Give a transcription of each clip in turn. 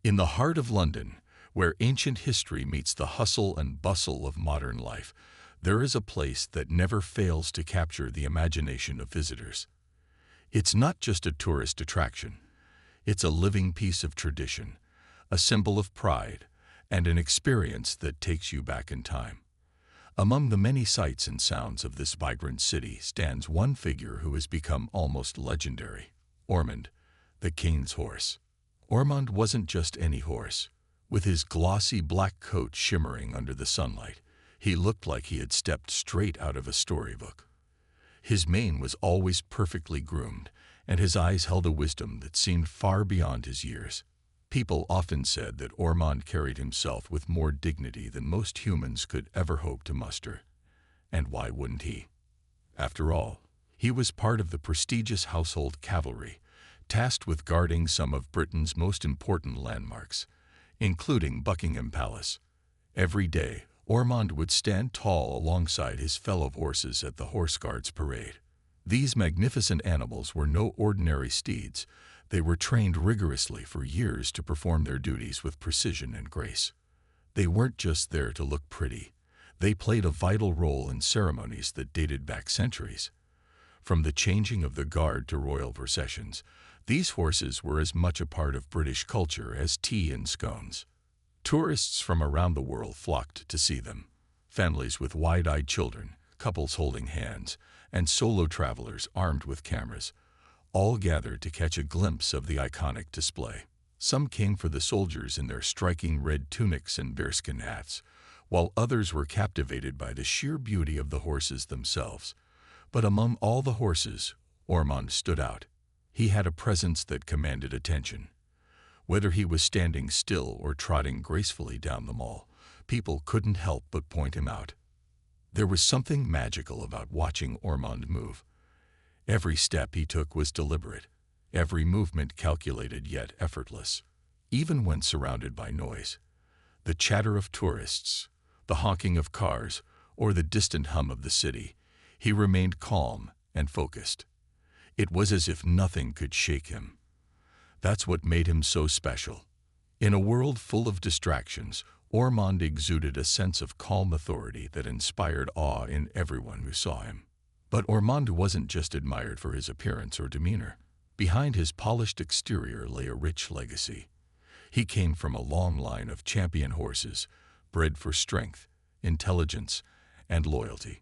In the heart of London, where ancient history meets the hustle and bustle of modern life, there is a place that never fails to capture the imagination of visitors. It's not just a tourist attraction. It's a living piece of tradition, a symbol of pride, and an experience that takes you back in time. Among the many sights and sounds of this vibrant city stands one figure who has become almost legendary: Ormonde, the King's horse. Ormonde wasn't just any horse. With his glossy black coat shimmering under the sunlight, he looked like he had stepped straight out of a storybook. His mane was always perfectly groomed, and his eyes held a wisdom that seemed far beyond his years. People often said that Ormonde carried himself with more dignity than most humans could ever hope to muster. And why wouldn't he? After all, he was part of the prestigious household cavalry, tasked with guarding some of Britain's most important landmarks, including Buckingham Palace. Every day, Ormonde would stand tall alongside his fellow horses at the Horse Guards parade. These magnificent animals were no ordinary steeds. They were trained rigorously for years to perform their duties with precision and grace. They weren't just there to look pretty. They played a vital role in ceremonies that dated back centuries. From the changing of the guard to royal processions, these horses were as much a part of British culture as tea and scones. Tourists from around the world flocked to see them. Families with wide-eyed children, couples holding hands, and solo travelers armed with cameras, all gathered to catch a glimpse of the iconic display. Some came for the soldiers in their striking red tunics and bearskin hats, while others were captivated by the sheer beauty of the horses themselves. But among all the horses, Ormonde stood out. He had a presence that commanded attention. Whether he was standing still or trotting gracefully down the mall, people couldn't help but point him out. There was something magical about watching Ormonde move. Every step he took was deliberate, every movement calculated yet effortless. Even when surrounded by noise, the chatter of tourists, the honking of cars, or the distant hum of the city, he remained calm and focused. It was as if nothing could shake him. That's what made him so special. In a world full of distractions, Ormonde exuded a sense of calm authority that inspired awe in everyone who saw him. But Ormonde wasn't just admired for his appearance or demeanor. Behind his polished exterior lay a rich legacy. He came from a long line of champion horses, bred for strength, intelligence, and loyalty.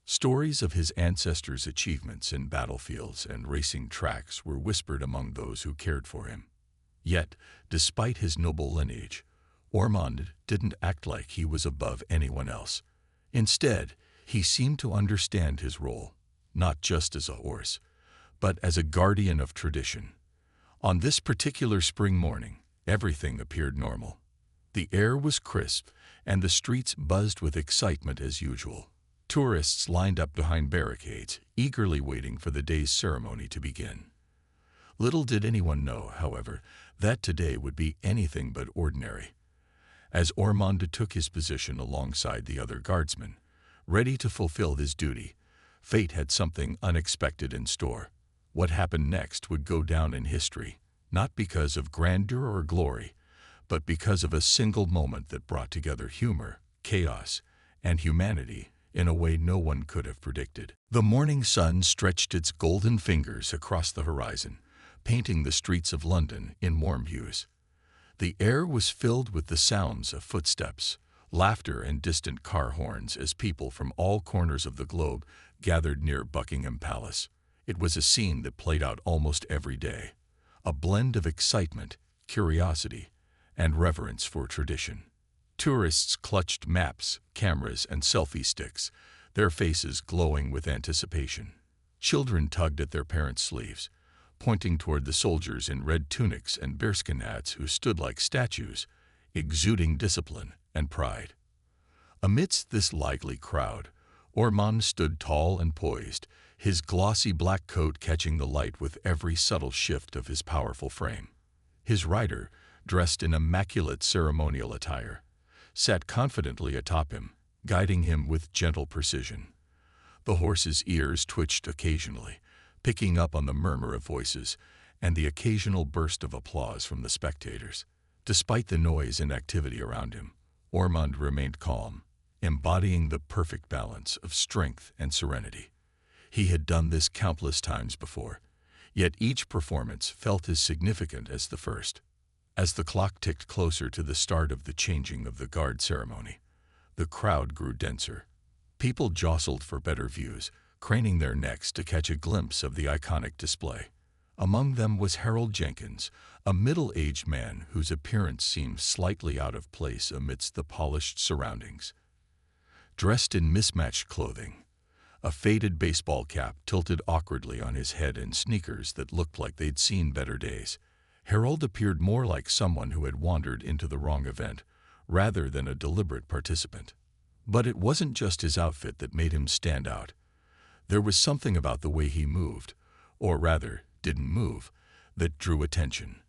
Stories of his ancestors' achievements in battlefields and racing tracks were whispered among those who cared for him. Yet, despite his noble lineage, Ormonde didn't act like he was above anyone else. Instead, he seemed to understand his role, not just as a horse, but as a guardian of tradition. On this particular spring morning, everything appeared normal. The air was crisp, and the streets buzzed with excitement as usual. Tourists lined up behind barricades, eagerly waiting for the day's ceremony to begin. Little did anyone know, however, that today would be anything but ordinary. As Ormonde took his position alongside the other guardsmen, ready to fulfill his duty, fate had something unexpected in store. What happened next would go down in history, not because of grandeur or glory, but because of a single moment that brought together humor, chaos, and humanity in a way no one could have predicted. The morning sun stretched its golden fingers across the horizon, painting the streets of London in warm hues. The air was filled with the sounds of footsteps, laughter, and distant car horns as people from all corners of the globe gathered near Buckingham Palace. It was a scene that played out almost every day, a blend of excitement, curiosity, and reverence for tradition. Tourists clutched maps, cameras, and selfie sticks, their faces glowing with anticipation. Children tugged at their parents' sleeves, pointing toward the soldiers in red tunics and bearskin hats who stood like statues, exuding discipline and pride. Amidst this lively crowd, Ormonde stood tall and poised, his glossy black coat catching the light with every subtle shift of his powerful frame. His rider, dressed in immaculate ceremonial attire, sat confidently atop him, guiding him with gentle precision. The horse's ears twitched occasionally, picking up on the murmur of voices and the occasional burst of applause from the spectators. Despite the noise and activity around him, Ormonde remained calm, embodying the perfect balance of strength and serenity. He had done this countless times before, yet each performance felt as significant as the first. As the clock ticked closer to the start of the changing of the guard ceremony, the crowd grew denser. People jostled for better views, craning their necks to catch a glimpse of the iconic display. Among them was Harold Jenkins, a middle-aged man whose appearance seemed slightly out of place amidst the polished surroundings. Dressed in mismatched clothing, a faded baseball cap tilted awkwardly on his head and sneakers that looked like they'd seen better days, Harold appeared more like someone who had wandered into the wrong event, rather than a deliberate participant. But it wasn't just his outfit that made him stand out. There was something about the way he moved, or rather, didn't move, that drew attention.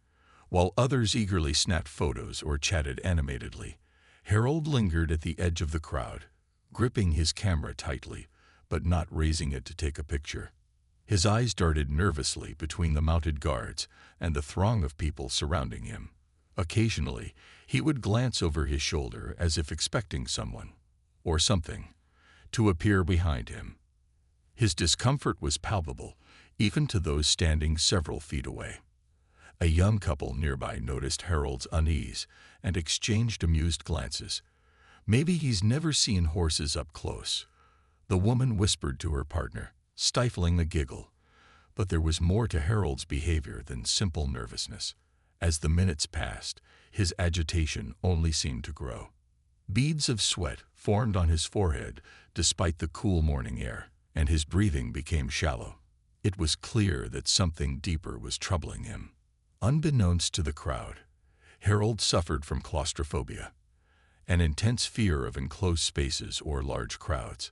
While others eagerly snapped photos or chatted animatedly, Harold lingered at the edge of the crowd, gripping his camera tightly, but not raising it to take a picture. His eyes darted nervously between the mounted guards and the throng of people surrounding him. Occasionally, he would glance over his shoulder as if expecting someone, or something, to appear behind him. His discomfort was palpable, even to those standing several feet away. A young couple nearby noticed Harold's unease and exchanged amused glances. "Maybe he's never seen horses up close," the woman whispered to her partner, stifling a giggle. But there was more to Harold's behavior than simple nervousness. As the minutes passed, his agitation only seemed to grow. Beads of sweat formed on his forehead despite the cool morning air, and his breathing became shallow. It was clear that something deeper was troubling him. Unbeknownst to the crowd, Harold suffered from claustrophobia, an intense fear of enclosed spaces or large crowds.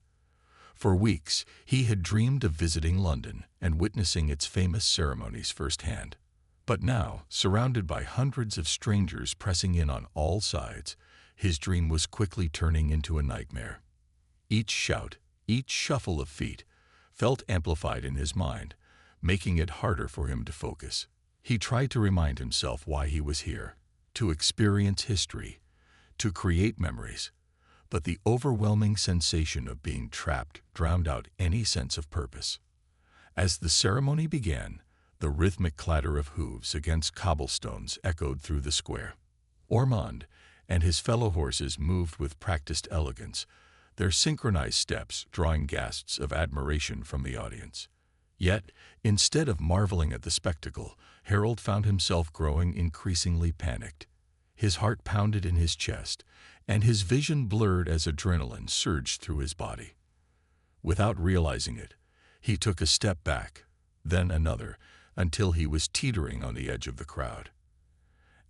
For weeks, he had dreamed of visiting London and witnessing its famous ceremonies firsthand. But now, surrounded by hundreds of strangers pressing in on all sides, his dream was quickly turning into a nightmare. Each shout, each shuffle of feet, felt amplified in his mind, making it harder for him to focus. He tried to remind himself why he was here, to experience history, to create memories, but the overwhelming sensation of being trapped drowned out any sense of purpose. As the ceremony began, the rhythmic clatter of hooves against cobblestones echoed through the square. Ormonde and his fellow horses moved with practiced elegance, their synchronized steps drawing gasps of admiration from the audience. Yet, instead of marveling at the spectacle, Harold found himself growing increasingly panicked. His heart pounded in his chest, and his vision blurred as adrenaline surged through his body. Without realizing it, he took a step back, then another, until he was teetering on the edge of the crowd.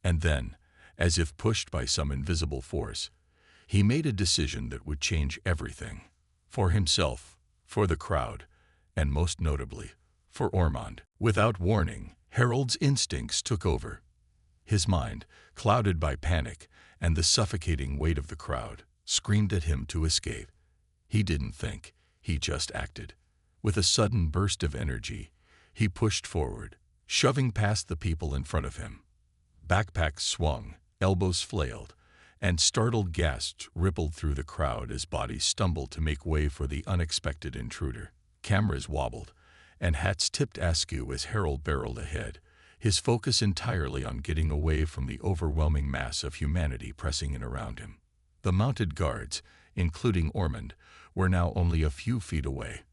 And then, as if pushed by some invisible force, he made a decision that would change everything. For himself, for the crowd, and most notably, for Ormonde. Without warning, Harold's instincts took over. His mind, clouded by panic and the suffocating weight of the crowd, screamed at him to escape. He didn't think, he just acted. With a sudden burst of energy, he pushed forward, shoving past the people in front of him. Backpacks swung, elbows flailed, and startled gasps rippled through the crowd as bodies stumbled to make way for the unexpected intruder. Cameras wobbled, and hats tipped askew as Harold barreled ahead, his focus entirely on getting away from the overwhelming mass of humanity pressing in around him. The mounted guards, including Ormonde, were now only a few feet away.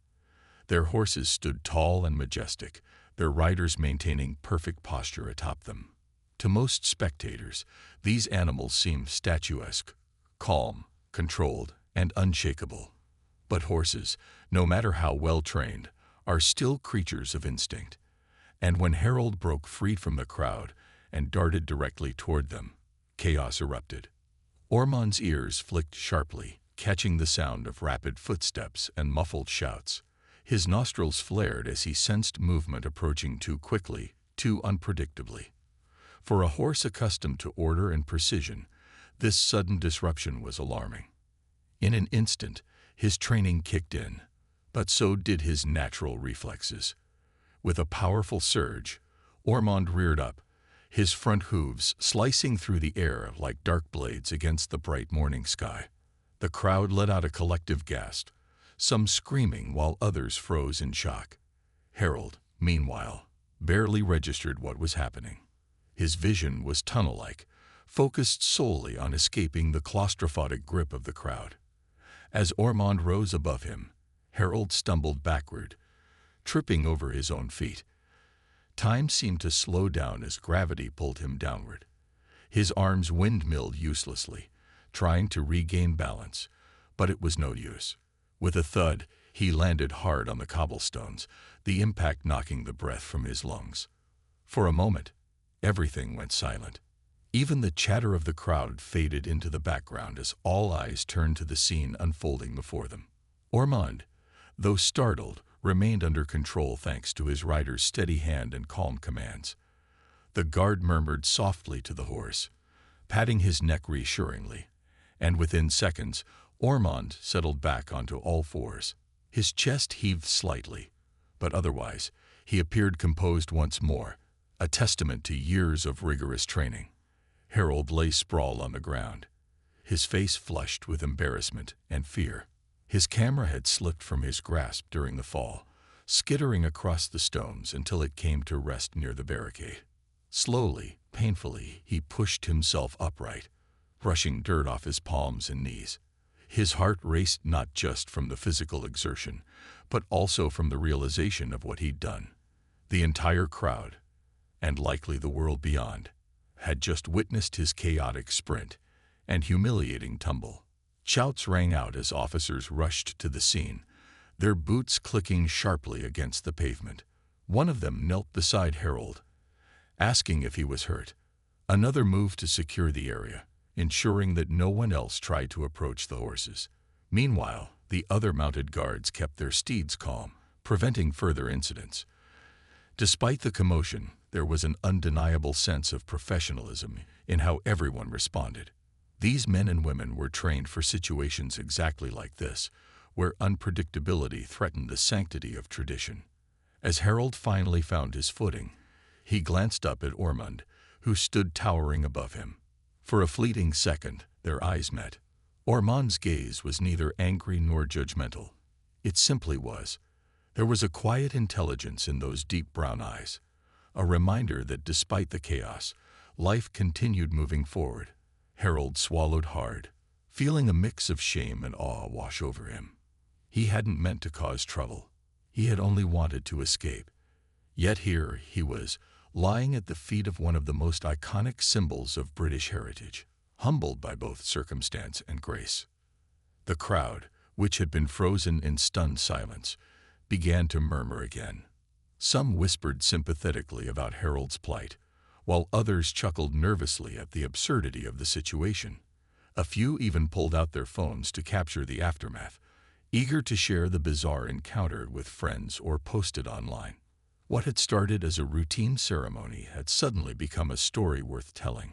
Their horses stood tall and majestic, their riders maintaining perfect posture atop them. To most spectators, these animals seemed statuesque, calm, controlled, and unshakable. But horses, no matter how well trained, are still creatures of instinct. And when Harold broke free from the crowd and darted directly toward them, chaos erupted. Ormonde's ears flicked sharply, catching the sound of rapid footsteps and muffled shouts. His nostrils flared as he sensed movement approaching too quickly, too unpredictably. For a horse accustomed to order and precision, this sudden disruption was alarming. In an instant, his training kicked in, but so did his natural reflexes. With a powerful surge, Ormonde reared up, his front hooves slicing through the air like dark blades against the bright morning sky. The crowd let out a collective gasp, some screaming while others froze in shock. Harold, meanwhile, barely registered what was happening. His vision was tunnel-like, focused solely on escaping the claustrophobic grip of the crowd. As Ormonde rose above him, Harold stumbled backward, tripping over his own feet. Time seemed to slow down as gravity pulled him downward. His arms windmilled uselessly, trying to regain balance, but it was no use. With a thud, he landed hard on the cobblestones, the impact knocking the breath from his lungs. For a moment, everything went silent. Even the chatter of the crowd faded into the background as all eyes turned to the scene unfolding before them. Ormonde, though startled, remained under control thanks to his rider's steady hand and calm commands. The guard murmured softly to the horse, patting his neck reassuringly, and within seconds, Ormonde settled back onto all fours. His chest heaved slightly, but otherwise, he appeared composed once more, a testament to years of rigorous training. Harold lay sprawled on the ground, his face flushed with embarrassment and fear. His camera had slipped from his grasp during the fall, skittering across the stones until it came to rest near the barricade. Slowly, painfully, he pushed himself upright, brushing dirt off his palms and knees. His heart raced not just from the physical exertion, but also from the realization of what he'd done. The entire crowd, and likely the world beyond, had just witnessed his chaotic sprint and humiliating tumble. Shouts rang out as officers rushed to the scene, their boots clicking sharply against the pavement. One of them knelt beside Harold, asking if he was hurt. Another moved to secure the area, ensuring that no one else tried to approach the horses. Meanwhile, the other mounted guards kept their steeds calm, preventing further incidents. Despite the commotion, there was an undeniable sense of professionalism in how everyone responded. These men and women were trained for situations exactly like this, where unpredictability threatened the sanctity of tradition. As Harold finally found his footing, he glanced up at Ormonde, who stood towering above him. For a fleeting second, their eyes met. Ormonde's gaze was neither angry nor judgmental. It simply was. There was a quiet intelligence in those deep brown eyes, a reminder that despite the chaos, life continued moving forward. Harold swallowed hard, feeling a mix of shame and awe wash over him. He hadn't meant to cause trouble. He had only wanted to escape. Yet here he was, lying at the feet of one of the most iconic symbols of British heritage, humbled by both circumstance and grace. The crowd, which had been frozen in stunned silence, began to murmur again. Some whispered sympathetically about Harold's plight, while others chuckled nervously at the absurdity of the situation. A few even pulled out their phones to capture the aftermath, eager to share the bizarre encounter with friends or post it online. What had started as a routine ceremony had suddenly become a story worth telling,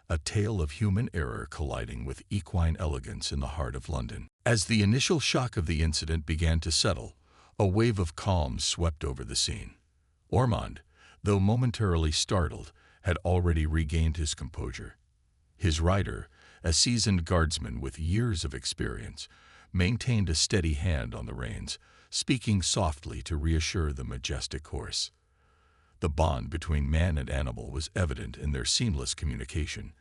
a tale of human error colliding with equine elegance in the heart of London. As the initial shock of the incident began to settle, a wave of calm swept over the scene. Ormonde, though momentarily startled, had already regained his composure. His rider, a seasoned guardsman with years of experience, maintained a steady hand on the reins, speaking softly to reassure the majestic horse. The bond between man and animal was evident in their seamless communication,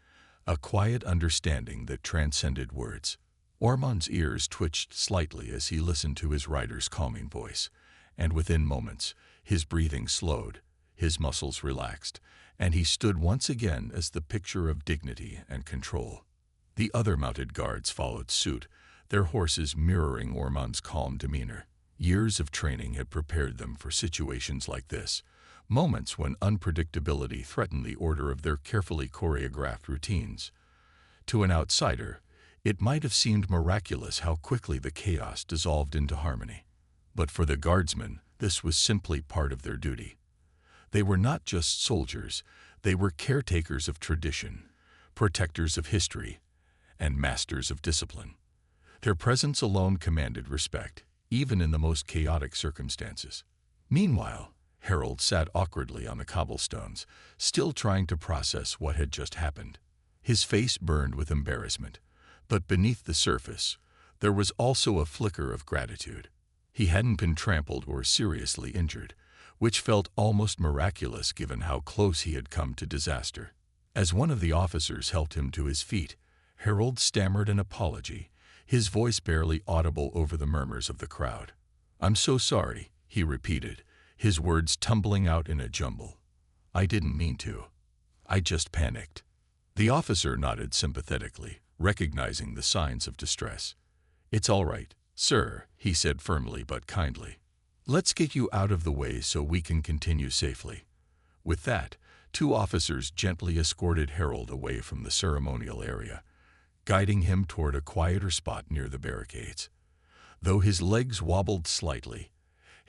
a quiet understanding that transcended words. Ormonde's ears twitched slightly as he listened to his rider's calming voice, and within moments, his breathing slowed, his muscles relaxed, and he stood once again as the picture of dignity and control. The other mounted guards followed suit, their horses mirroring Ormonde's calm demeanor. Years of training had prepared them for situations like this, moments when unpredictability threatened the order of their carefully choreographed routines. To an outsider, it might have seemed miraculous how quickly the chaos dissolved into harmony. But for the guardsmen, this was simply part of their duty. They were not just soldiers, they were caretakers of tradition, protectors of history, and masters of discipline. Their presence alone commanded respect, even in the most chaotic circumstances. Meanwhile, Harold sat awkwardly on the cobblestones, still trying to process what had just happened. His face burned with embarrassment, but beneath the surface, there was also a flicker of gratitude. He hadn't been trampled or seriously injured, which felt almost miraculous given how close he had come to disaster. As one of the officers helped him to his feet, Harold stammered an apology, his voice barely audible over the murmurs of the crowd. "I'm so sorry," he repeated, his words tumbling out in a jumble. "I didn't mean to. I just panicked." The officer nodded sympathetically, recognizing the signs of distress. "It's all right, sir," he said firmly but kindly. "Let's get you out of the way so we can continue safely." With that, two officers gently escorted Harold away from the ceremonial area, guiding him toward a quieter spot near the barricades. Though his legs wobbled slightly,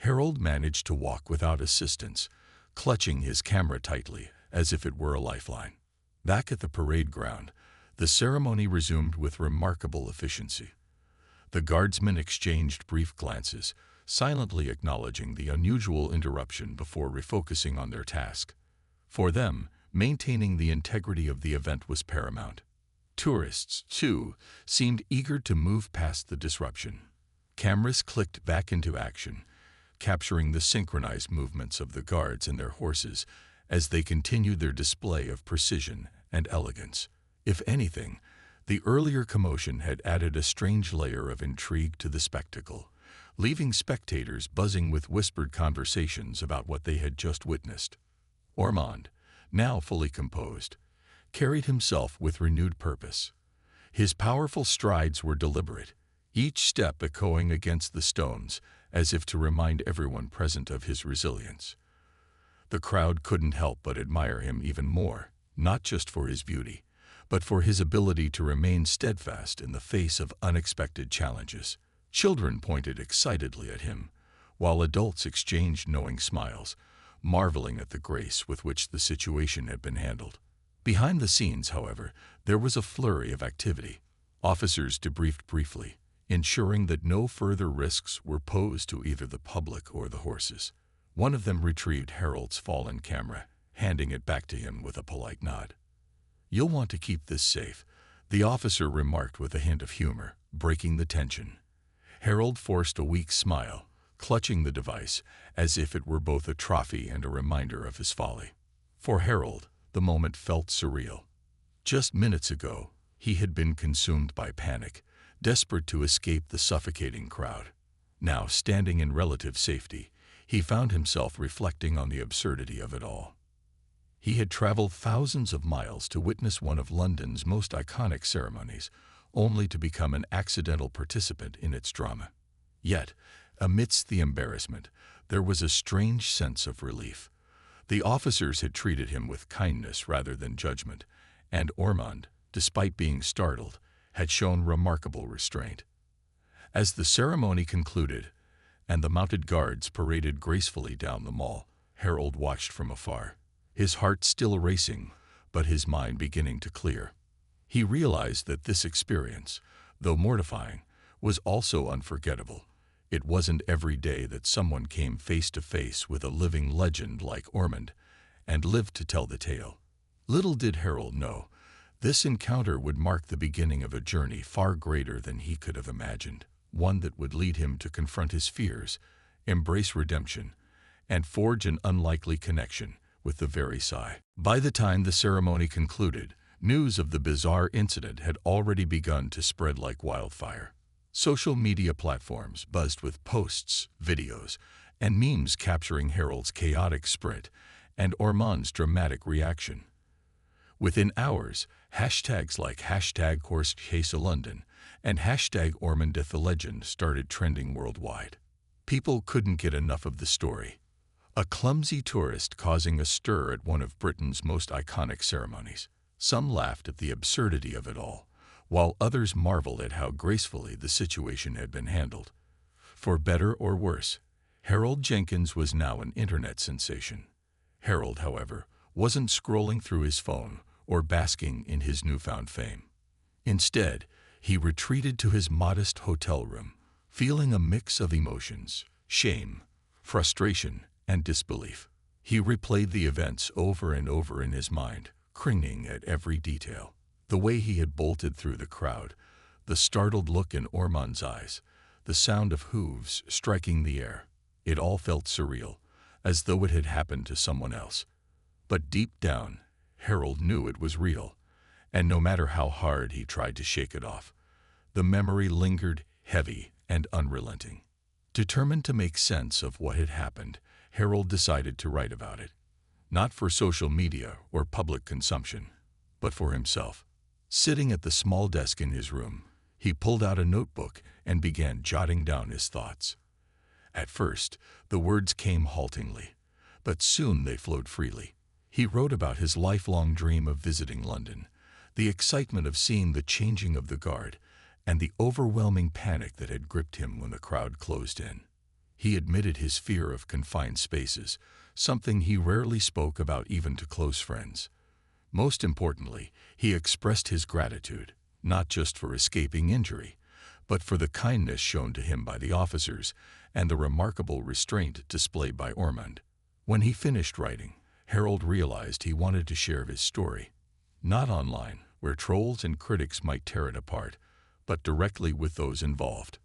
Harold managed to walk without assistance, clutching his camera tightly as if it were a lifeline. Back at the parade ground, the ceremony resumed with remarkable efficiency. The guardsmen exchanged brief glances, silently acknowledging the unusual interruption before refocusing on their task. For them, maintaining the integrity of the event was paramount. Tourists, too, seemed eager to move past the disruption. Cameras clicked back into action, capturing the synchronized movements of the guards and their horses as they continued their display of precision and elegance. If anything, the earlier commotion had added a strange layer of intrigue to the spectacle, leaving spectators buzzing with whispered conversations about what they had just witnessed. Ormonde, now fully composed, carried himself with renewed purpose. His powerful strides were deliberate, each step echoing against the stones as if to remind everyone present of his resilience. The crowd couldn't help but admire him even more, not just for his beauty, but for his ability to remain steadfast in the face of unexpected challenges. Children pointed excitedly at him, while adults exchanged knowing smiles, marveling at the grace with which the situation had been handled. Behind the scenes, however, there was a flurry of activity. Officers debriefed briefly, ensuring that no further risks were posed to either the public or the horses. One of them retrieved Harold's fallen camera, handing it back to him with a polite nod. "You'll want to keep this safe," the officer remarked with a hint of humor, breaking the tension. Harold forced a weak smile, clutching the device as if it were both a trophy and a reminder of his folly. For Harold, the moment felt surreal. Just minutes ago, he had been consumed by panic, desperate to escape the suffocating crowd. Now, standing in relative safety, he found himself reflecting on the absurdity of it all. He had traveled thousands of miles to witness one of London's most iconic ceremonies, only to become an accidental participant in its drama. Yet, amidst the embarrassment, there was a strange sense of relief. The officers had treated him with kindness rather than judgment, and Ormonde, despite being startled, had shown remarkable restraint. As the ceremony concluded, and the mounted guards paraded gracefully down the mall, Harold watched from afar, his heart still racing, but his mind beginning to clear. He realized that this experience, though mortifying, was also unforgettable. It wasn't every day that someone came face to face with a living legend like Ormonde and lived to tell the tale. Little did Harold know, this encounter would mark the beginning of a journey far greater than he could have imagined, one that would lead him to confront his fears, embrace redemption, and forge an unlikely connection with the very Versailles. By the time the ceremony concluded, news of the bizarre incident had already begun to spread like wildfire. Social media platforms buzzed with posts, videos, and memes capturing Harold's chaotic sprint and Ormonde's dramatic reaction. Within hours, hashtags like #HorseChaseLondon and #OrmondeTheLegend started trending worldwide. People couldn't get enough of the story. A clumsy tourist causing a stir at one of Britain's most iconic ceremonies. Some laughed at the absurdity of it all, while others marveled at how gracefully the situation had been handled. For better or worse, Harold Jenkins was now an internet sensation. Harold, however, wasn't scrolling through his phone or basking in his newfound fame. Instead, he retreated to his modest hotel room, feeling a mix of emotions, shame, frustration, and disbelief. He replayed the events over and over in his mind, cringing at every detail. The way he had bolted through the crowd, the startled look in Ormonde's eyes, the sound of hooves striking the air. It all felt surreal, as though it had happened to someone else. But deep down, Harold knew it was real, and no matter how hard he tried to shake it off, the memory lingered heavy and unrelenting. Determined to make sense of what had happened, Harold decided to write about it, not for social media or public consumption, but for himself. Sitting at the small desk in his room, he pulled out a notebook and began jotting down his thoughts. At first, the words came haltingly, but soon they flowed freely. He wrote about his lifelong dream of visiting London, the excitement of seeing the changing of the guard, and the overwhelming panic that had gripped him when the crowd closed in. He admitted his fear of confined spaces, something he rarely spoke about even to close friends. Most importantly, he expressed his gratitude, not just for escaping injury, but for the kindness shown to him by the officers and the remarkable restraint displayed by Ormonde. When he finished writing, Harold realized he wanted to share his story, not online, where trolls and critics might tear it apart, but directly with those involved.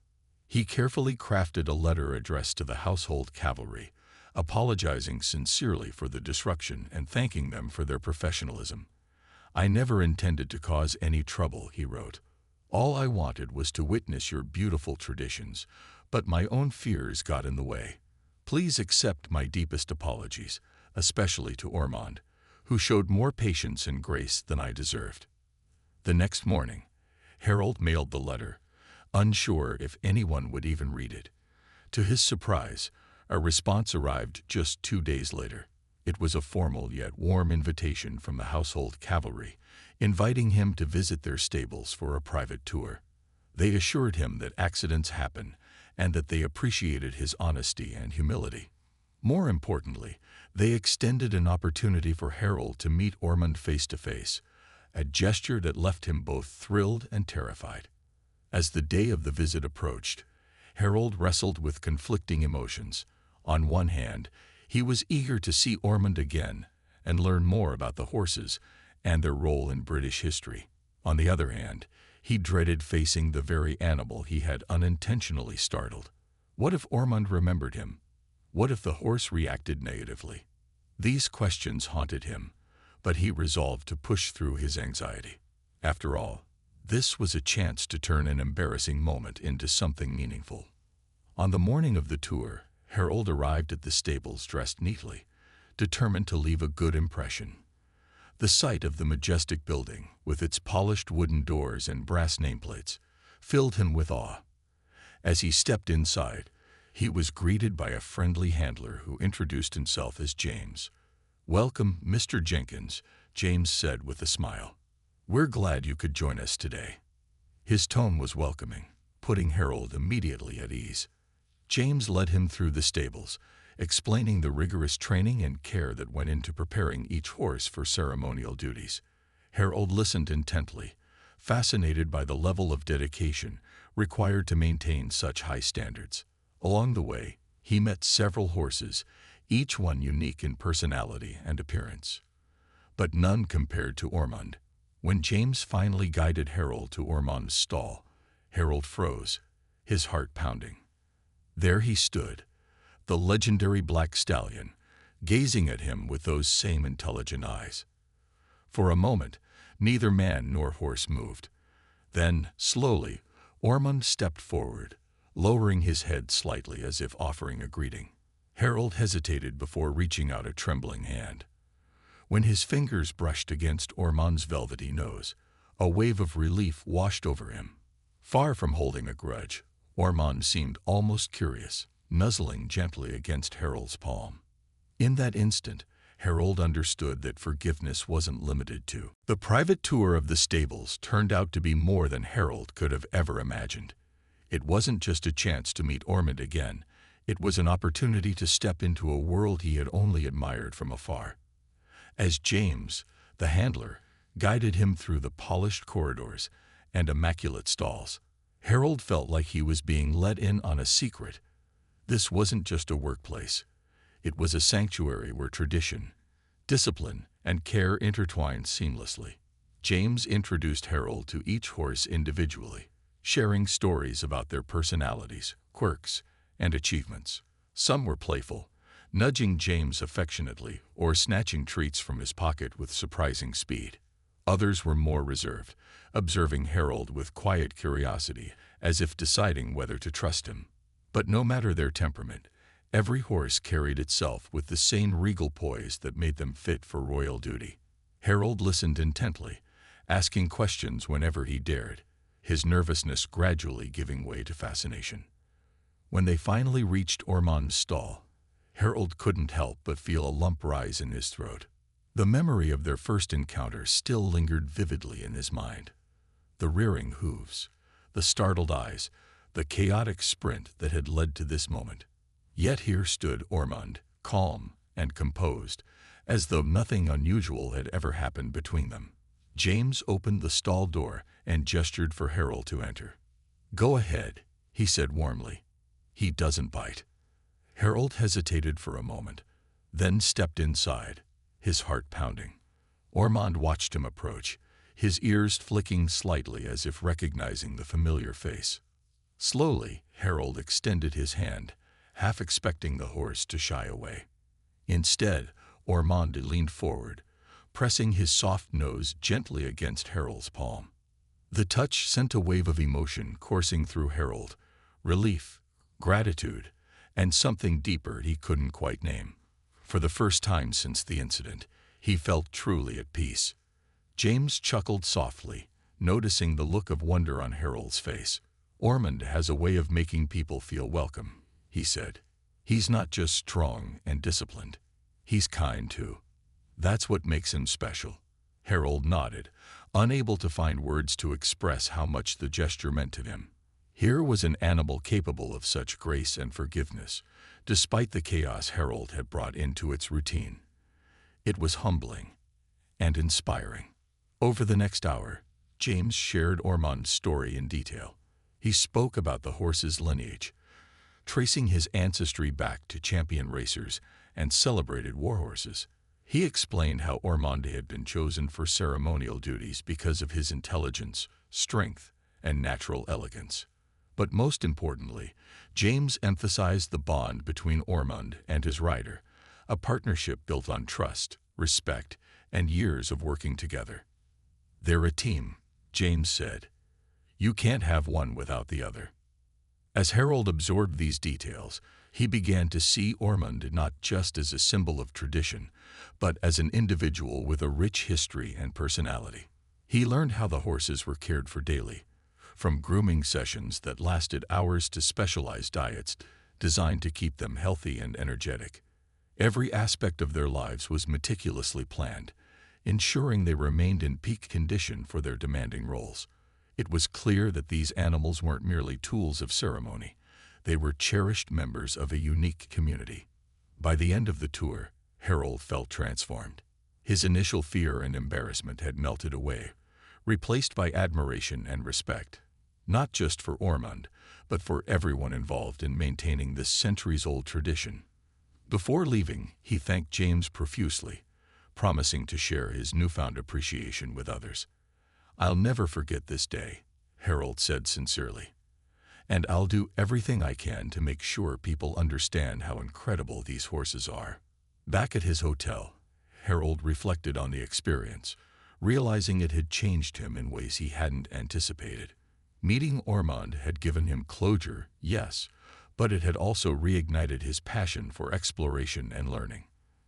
He carefully crafted a letter addressed to the household cavalry, apologizing sincerely for the disruption and thanking them for their professionalism. "I never intended to cause any trouble," he wrote. "All I wanted was to witness your beautiful traditions, but my own fears got in the way. Please accept my deepest apologies, especially to Ormonde, who showed more patience and grace than I deserved." The next morning, Harold mailed the letter, unsure if anyone would even read it. To his surprise, a response arrived just 2 days later. It was a formal yet warm invitation from the household cavalry, inviting him to visit their stables for a private tour. They assured him that accidents happen and that they appreciated his honesty and humility. More importantly, they extended an opportunity for Harold to meet Ormonde face to face, a gesture that left him both thrilled and terrified. As the day of the visit approached, Harold wrestled with conflicting emotions. On one hand, he was eager to see Ormonde again and learn more about the horses and their role in British history. On the other hand, he dreaded facing the very animal he had unintentionally startled. What if Ormonde remembered him? What if the horse reacted negatively? These questions haunted him, but he resolved to push through his anxiety. After all, this was a chance to turn an embarrassing moment into something meaningful. On the morning of the tour, Harold arrived at the stables dressed neatly, determined to leave a good impression. The sight of the majestic building, with its polished wooden doors and brass nameplates, filled him with awe. As he stepped inside, he was greeted by a friendly handler who introduced himself as James. "Welcome, Mr. Jenkins," James said with a smile. "We're glad you could join us today." His tone was welcoming, putting Harold immediately at ease. James led him through the stables, explaining the rigorous training and care that went into preparing each horse for ceremonial duties. Harold listened intently, fascinated by the level of dedication required to maintain such high standards. Along the way, he met several horses, each one unique in personality and appearance, but none compared to Ormonde. When James finally guided Harold to Ormonde's stall, Harold froze, his heart pounding. There he stood, the legendary black stallion, gazing at him with those same intelligent eyes. For a moment, neither man nor horse moved. Then, slowly, Ormonde stepped forward, lowering his head slightly as if offering a greeting. Harold hesitated before reaching out a trembling hand. When his fingers brushed against Ormonde's velvety nose, a wave of relief washed over him. Far from holding a grudge, Ormonde seemed almost curious, nuzzling gently against Harold's palm. In that instant, Harold understood that forgiveness wasn't limited to. The private tour of the stables turned out to be more than Harold could have ever imagined. It wasn't just a chance to meet Ormonde again, it was an opportunity to step into a world he had only admired from afar. As James, the handler, guided him through the polished corridors and immaculate stalls, Harold felt like he was being let in on a secret. This wasn't just a workplace. It was a sanctuary where tradition, discipline, and care intertwined seamlessly. James introduced Harold to each horse individually, sharing stories about their personalities, quirks, and achievements. Some were playful, nudging James affectionately or snatching treats from his pocket with surprising speed. Others were more reserved, observing Harold with quiet curiosity, as if deciding whether to trust him. But no matter their temperament, every horse carried itself with the same regal poise that made them fit for royal duty. Harold listened intently, asking questions whenever he dared, his nervousness gradually giving way to fascination. When they finally reached Ormonde's stall, Harold couldn't help but feel a lump rise in his throat. The memory of their first encounter still lingered vividly in his mind. The rearing hooves, the startled eyes, the chaotic sprint that had led to this moment. Yet here stood Ormonde, calm and composed, as though nothing unusual had ever happened between them. James opened the stall door and gestured for Harold to enter. "Go ahead," he said warmly. "He doesn't bite." Harold hesitated for a moment, then stepped inside, his heart pounding. Ormonde watched him approach, his ears flicking slightly as if recognizing the familiar face. Slowly, Harold extended his hand, half expecting the horse to shy away. Instead, Ormonde leaned forward, pressing his soft nose gently against Harold's palm. The touch sent a wave of emotion coursing through Harold, relief, gratitude, and something deeper he couldn't quite name. For the first time since the incident, he felt truly at peace. James chuckled softly, noticing the look of wonder on Harold's face. "Ormonde has a way of making people feel welcome," he said. "He's not just strong and disciplined. He's kind, too. That's what makes him special." Harold nodded, unable to find words to express how much the gesture meant to him. Here was an animal capable of such grace and forgiveness, despite the chaos Harold had brought into its routine. It was humbling and inspiring. Over the next hour, James shared Ormonde's story in detail. He spoke about the horse's lineage, tracing his ancestry back to champion racers and celebrated warhorses. He explained how Ormonde had been chosen for ceremonial duties because of his intelligence, strength, and natural elegance. But most importantly, James emphasized the bond between Ormonde and his rider, a partnership built on trust, respect, and years of working together. "They're a team," James said. "You can't have one without the other." As Harold absorbed these details, he began to see Ormonde not just as a symbol of tradition, but as an individual with a rich history and personality. He learned how the horses were cared for daily, from grooming sessions that lasted hours to specialized diets designed to keep them healthy and energetic. Every aspect of their lives was meticulously planned, ensuring they remained in peak condition for their demanding roles. It was clear that these animals weren't merely tools of ceremony. They were cherished members of a unique community. By the end of the tour, Harold felt transformed. His initial fear and embarrassment had melted away, replaced by admiration and respect, not just for Ormonde, but for everyone involved in maintaining this centuries-old tradition. Before leaving, he thanked James profusely, promising to share his newfound appreciation with others. "I'll never forget this day," Harold said sincerely, "and I'll do everything I can to make sure people understand how incredible these horses are." Back at his hotel, Harold reflected on the experience, realizing it had changed him in ways he hadn't anticipated. Meeting Ormonde had given him closure, yes, but it had also reignited his passion for exploration and learning.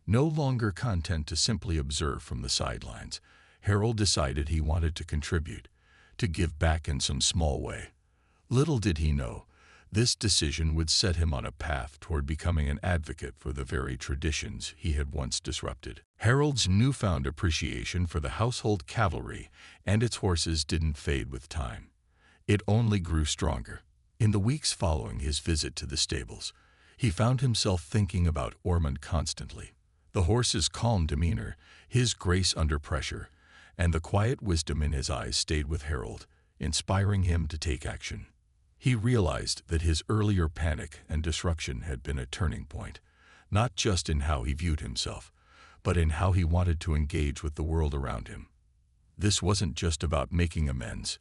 No longer content to simply observe from the sidelines, Harold decided he wanted to contribute, to give back in some small way. Little did he know, this decision would set him on a path toward becoming an advocate for the very traditions he had once disrupted. Harold's newfound appreciation for the household cavalry and its horses didn't fade with time. It only grew stronger. In the weeks following his visit to the stables, he found himself thinking about Ormonde constantly. The horse's calm demeanor, his grace under pressure, and the quiet wisdom in his eyes stayed with Harold, inspiring him to take action. He realized that his earlier panic and disruption had been a turning point, not just in how he viewed himself, but in how he wanted to engage with the world around him. This wasn't just about making amends,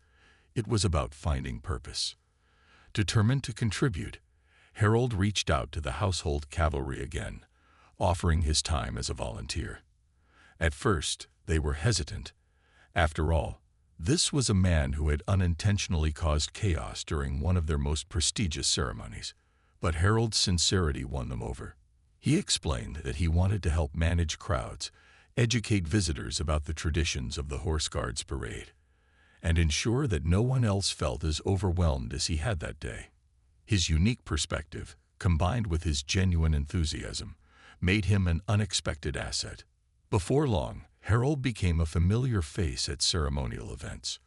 it was about finding purpose. Determined to contribute, Harold reached out to the household cavalry again, offering his time as a volunteer. At first, they were hesitant. After all, this was a man who had unintentionally caused chaos during one of their most prestigious ceremonies. But Harold's sincerity won them over. He explained that he wanted to help manage crowds, educate visitors about the traditions of the Horse Guards parade, and ensure that no one else felt as overwhelmed as he had that day. His unique perspective, combined with his genuine enthusiasm, made him an unexpected asset. Before long, Harold became a familiar face at ceremonial events.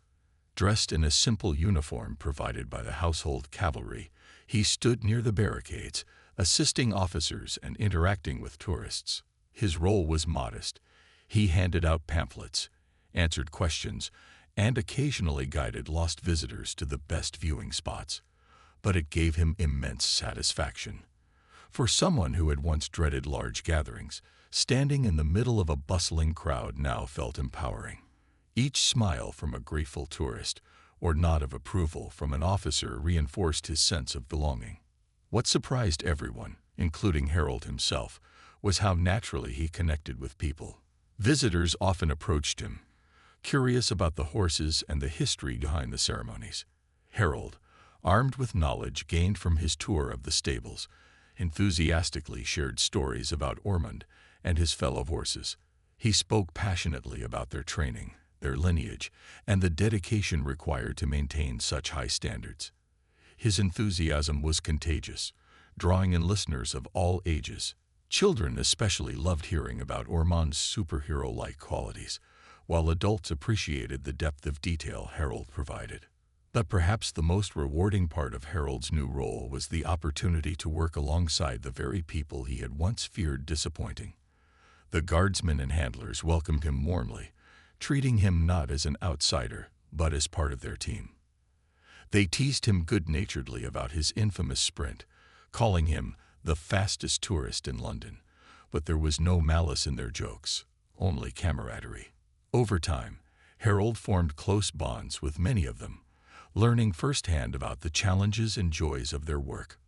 Dressed in a simple uniform provided by the household cavalry, he stood near the barricades, assisting officers and interacting with tourists. His role was modest. He handed out pamphlets, answered questions, and occasionally guided lost visitors to the best viewing spots. But it gave him immense satisfaction. For someone who had once dreaded large gatherings, standing in the middle of a bustling crowd now felt empowering. Each smile from a grateful tourist or nod of approval from an officer reinforced his sense of belonging. What surprised everyone, including Harold himself, was how naturally he connected with people. Visitors often approached him, curious about the horses and the history behind the ceremonies. Harold, armed with knowledge gained from his tour of the stables, enthusiastically shared stories about Ormonde and his fellow horses. He spoke passionately about their training, their lineage, and the dedication required to maintain such high standards. His enthusiasm was contagious, drawing in listeners of all ages. Children especially loved hearing about Ormonde's superhero-like qualities, while adults appreciated the depth of detail Harold provided. But perhaps the most rewarding part of Harold's new role was the opportunity to work alongside the very people he had once feared disappointing. The guardsmen and handlers welcomed him warmly, treating him not as an outsider, but as part of their team. They teased him good-naturedly about his infamous sprint, calling him the fastest tourist in London. But there was no malice in their jokes, only camaraderie. Over time, Harold formed close bonds with many of them, learning firsthand about the challenges and joys of their work.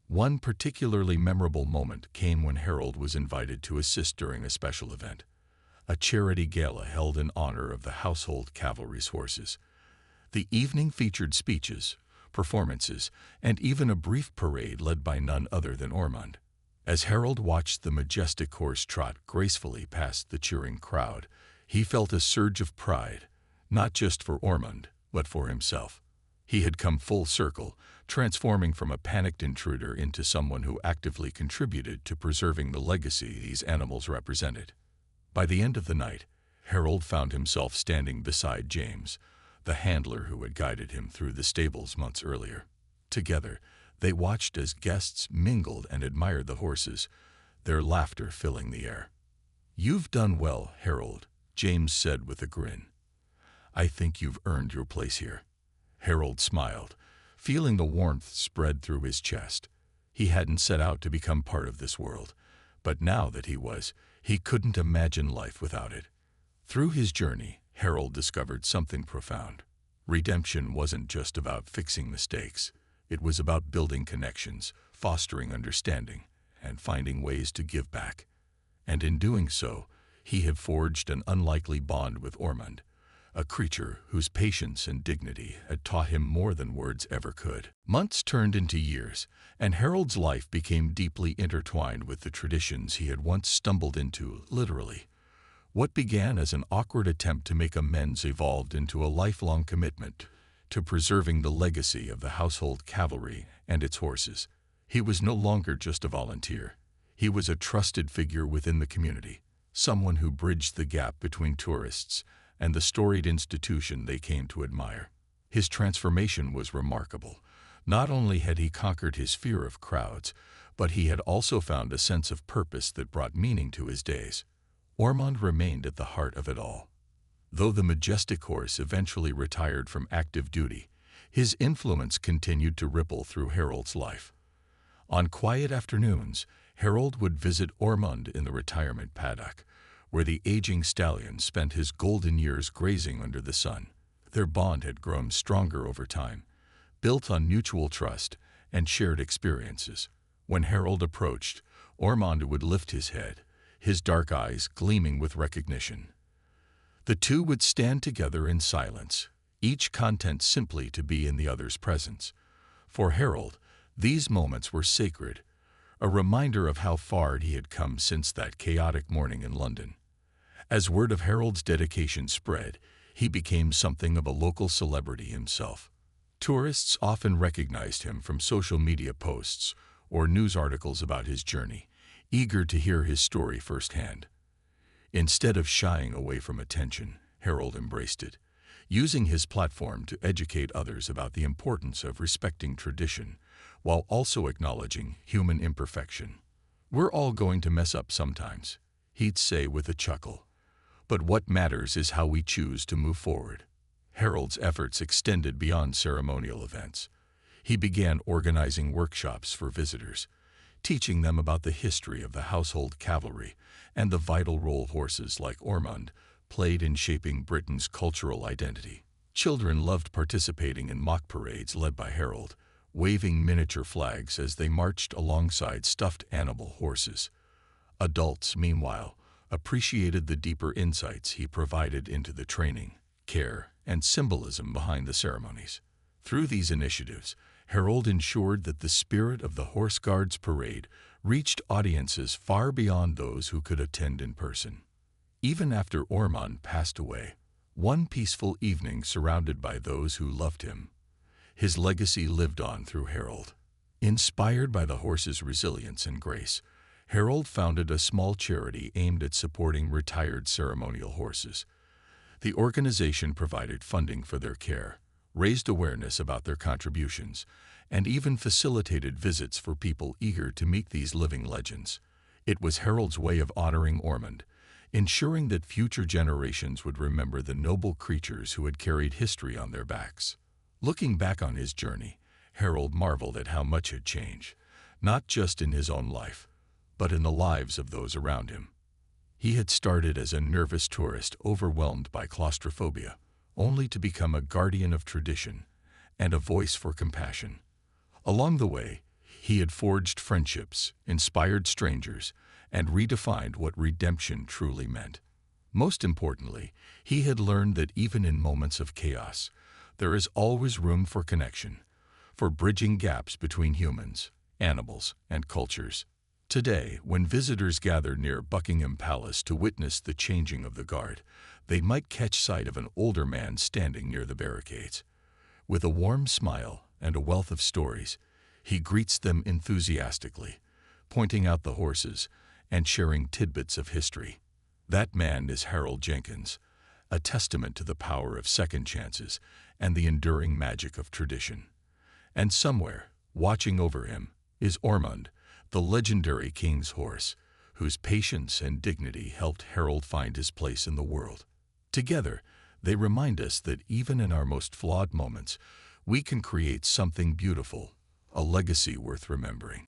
One particularly memorable moment came when Harold was invited to assist during a special event, a charity gala held in honor of the household cavalry's horses. The evening featured speeches, performances, and even a brief parade led by none other than Ormonde. As Harold watched the majestic horse trot gracefully past the cheering crowd, he felt a surge of pride, not just for Ormonde, but for himself. He had come full circle, transforming from a panicked intruder into someone who actively contributed to preserving the legacy these animals represented. By the end of the night, Harold found himself standing beside James, the handler who had guided him through the stables months earlier. Together, they watched as guests mingled and admired the horses, their laughter filling the air. "You've done well, Harold," James said with a grin. "I think you've earned your place here." Harold smiled, feeling the warmth spread through his chest. He hadn't set out to become part of this world, but now that he was, he couldn't imagine life without it. Through his journey, Harold discovered something profound. Redemption wasn't just about fixing mistakes. It was about building connections, fostering understanding, and finding ways to give back. And in doing so, he had forged an unlikely bond with Ormonde, a creature whose patience and dignity had taught him more than words ever could. Months turned into years, and Harold's life became deeply intertwined with the traditions he had once stumbled into, literally. What began as an awkward attempt to make amends evolved into a lifelong commitment to preserving the legacy of the household cavalry and its horses. He was no longer just a volunteer. He was a trusted figure within the community, someone who bridged the gap between tourists and the storied institution they came to admire. His transformation was remarkable. Not only had he conquered his fear of crowds, but he had also found a sense of purpose that brought meaning to his days. Ormonde remained at the heart of it all. Though the majestic horse eventually retired from active duty, his influence continued to ripple through Harold's life. On quiet afternoons, Harold would visit Ormonde in the retirement paddock, where the aging stallion spent his golden years grazing under the sun. Their bond had grown stronger over time, built on mutual trust and shared experiences. When Harold approached, Ormonde would lift his head, his dark eyes gleaming with recognition. The two would stand together in silence, each content simply to be in the other's presence. For Harold, these moments were sacred, a reminder of how far he had come since that chaotic morning in London. As word of Harold's dedication spread, he became something of a local celebrity himself. Tourists often recognized him from social media posts or news articles about his journey, eager to hear his story firsthand. Instead of shying away from attention, Harold embraced it, using his platform to educate others about the importance of respecting tradition, while also acknowledging human imperfection. "We're all going to mess up sometimes," he'd say with a chuckle. "But what matters is how we choose to move forward." Harold's efforts extended beyond ceremonial events. He began organizing workshops for visitors, teaching them about the history of the household cavalry and the vital role horses like Ormonde played in shaping Britain's cultural identity. Children loved participating in mock parades led by Harold, waving miniature flags as they marched alongside stuffed animal horses. Adults, meanwhile, appreciated the deeper insights he provided into the training, care, and symbolism behind the ceremonies. Through these initiatives, Harold ensured that the spirit of the Horse Guards Parade reached audiences far beyond those who could attend in person. Even after Ormonde passed away, one peaceful evening surrounded by those who loved him, his legacy lived on through Harold. Inspired by the horse's resilience and grace, Harold founded a small charity aimed at supporting retired ceremonial horses. The organization provided funding for their care, raised awareness about their contributions, and even facilitated visits for people eager to meet these living legends. It was Harold's way of honoring Ormonde, ensuring that future generations would remember the noble creatures who had carried history on their backs. Looking back on his journey, Harold marveled at how much had changed, not just in his own life, but in the lives of those around him. He had started as a nervous tourist overwhelmed by claustrophobia, only to become a guardian of tradition and a voice for compassion. Along the way, he had forged friendships, inspired strangers, and redefined what redemption truly meant. Most importantly, he had learned that even in moments of chaos, there is always room for connection, for bridging gaps between humans, animals, and cultures. Today, when visitors gather near Buckingham Palace to witness the changing of the guard, they might catch sight of an older man standing near the barricades. With a warm smile and a wealth of stories, he greets them enthusiastically, pointing out the horses and sharing tidbits of history. That man is Harold Jenkins, a testament to the power of second chances and the enduring magic of tradition. And somewhere, watching over him, is Ormonde, the legendary king's horse, whose patience and dignity helped Harold find his place in the world. Together, they remind us that even in our most flawed moments, we can create something beautiful, a legacy worth remembering.